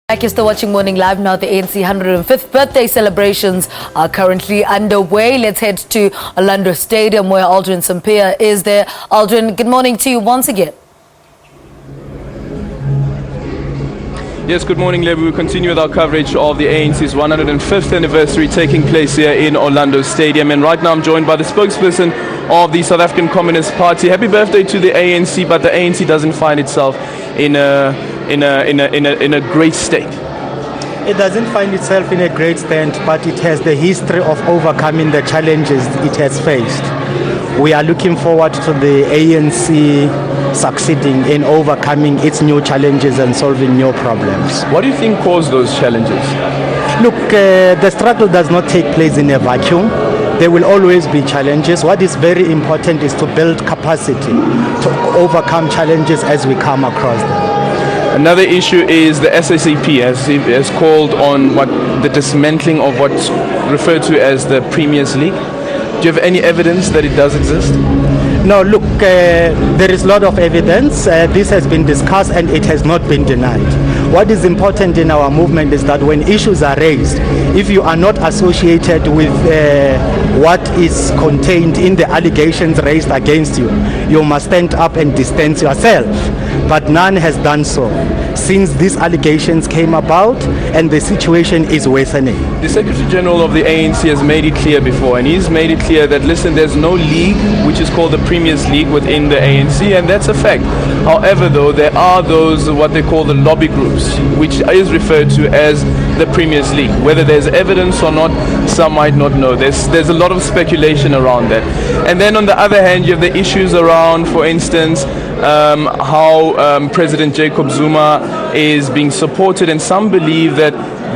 Back, you're still watching Morning Live now. The ANC 105th birthday celebrations are currently underway. Let's head to Orlando Stadium where Aldrin Sampear is there. Aldrin, good morning to you once again. Yes, good morning, Lebu. We continue with our coverage of the ANC's 105th anniversary taking place here in Orlando Stadium. And right now I'm joined by the spokesperson of the South African Communist Party. Happy birthday to the ANC, but the ANC doesn't find itself in a great state. It doesn't find itself in a great state, but it has the history of overcoming the challenges it has faced. We are looking forward to the ANC succeeding in overcoming its new challenges and solving new problems. What do you think caused those challenges? Look, the struggle does not take place in a vacuum. There will always be challenges. What is very important is to build capacity to overcome challenges as we come across them. Another issue is the SACP has called on the dismantling of what's referred to as the Premiers League. Do you have any evidence that it does exist? No, look, there is a lot of evidence. This has been discussed and it has not been denied. What is important in our movement is that when issues are raised, if you are not associated with what is contained in the allegations raised against you, you must stand up and distance yourself. But none has done so since these allegations came about, and the situation is worsening. The Secretary General of the ANC has made it clear before, and he's made it clear that, listen, there's no league which is called the Premiers League within the ANC, and that's a fact. However, though, there are those, what they call the lobby groups, which is referred to as the Premiers League. Whether there's evidence or not, some might not know. There's a lot of speculation around that. And then on the other hand, you have the issues around, for instance, how President Jacob Zuma is being supported, and some believe that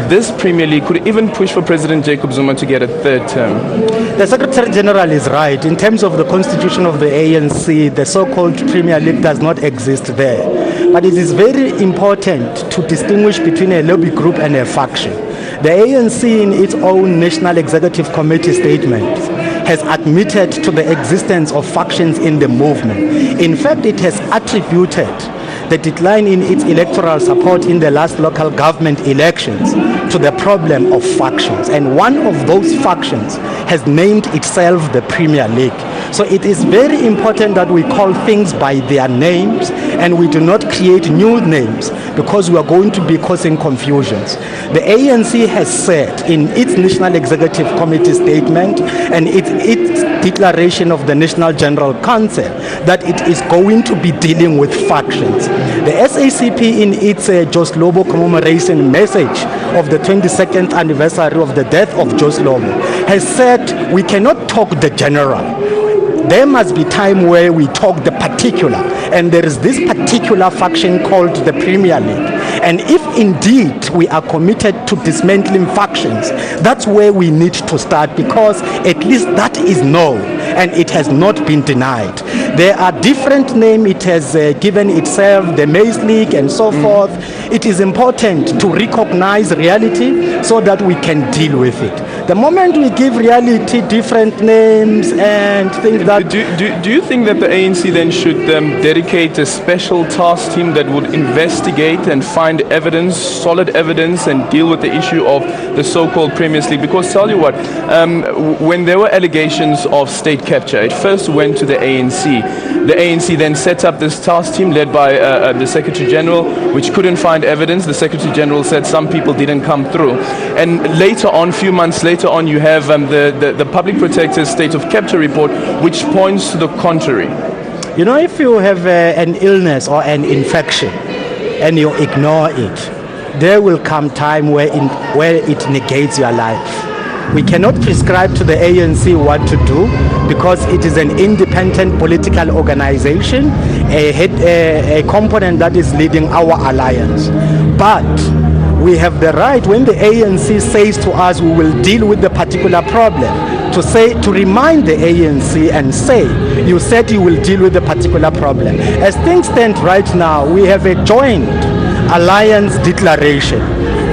this Premier League could even push for President Jacob Zuma to get a third term. The Secretary General is right. In terms of the constitution of the ANC, the so-called Premier League does not exist there. But it is very important to distinguish between a lobby group and a faction. The ANC, in its own National Executive Committee statement, has admitted to the existence of factions in the movement. In fact, it has attributed the decline in its electoral support in the last local government elections to the problem of factions. And one of those factions has named itself the Premier League. So it is very important that we call things by their names and we do not create new names, because we are going to be causing confusions. The ANC has said in its National Executive Committee statement and its declaration of the National General Council that it is going to be dealing with factions. The SACP, in its Jos Lobo commemoration message of the 22nd anniversary of the death of Jos Lobo, has said we cannot talk the general. There must be time where we talk the particular, and there is this particular faction called the Premier League. And if indeed we are committed to dismantling factions, that's where we need to start, because at least that is known and it has not been denied. There are different names it has given itself, the Maize League and so forth. It is important to recognize reality so that we can deal with it. The moment we give reality different names and things that... Do you think that the ANC then should dedicate a special task team that would investigate and find evidence, solid evidence, and deal with the issue of the so-called Premiers League? Because tell you what, when there were allegations of state capture, it first went to the ANC. The ANC then set up this task team led by the Secretary General, which couldn't find evidence. The Secretary General said some people didn't come through. And later on, a few months later on, you have the Public Protector's State of Capture report, which points to the contrary. You know, if you have an illness or an infection and you ignore it, there will come time where it negates your life. We cannot prescribe to the ANC what to do, because it is an independent political organization, a component that is leading our alliance. But we have the right, when the ANC says to us we will deal with the particular problem, to remind the ANC and say, you said you will deal with the particular problem. As things stand right now, we have a joint alliance declaration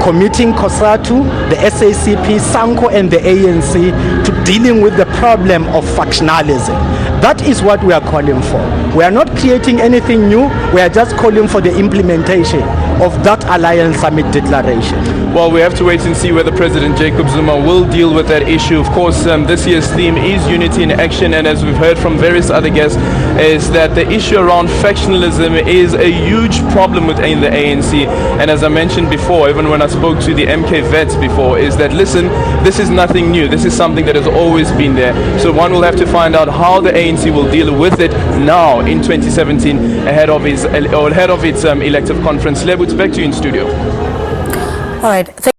committing COSATU, the SACP, SANCO and the ANC to to dealing with the problem of factionalism. That is what we are calling for. We are not creating anything new. We are just calling for the implementation of that Alliance Summit declaration. Well, we have to wait and see whether President Jacob Zuma will deal with that issue. Of course, this year's theme is Unity in Action, and as we've heard from various other guests, is that the issue around factionalism is a huge problem within the ANC. And as I mentioned before, even when I spoke to the MK vets before, is that, listen, this is nothing new. This is something that has always been there. So one will have to find out how the ANC will deal with it now in 2017 ahead of its elective conference. Lebu, back to you in studio. All right.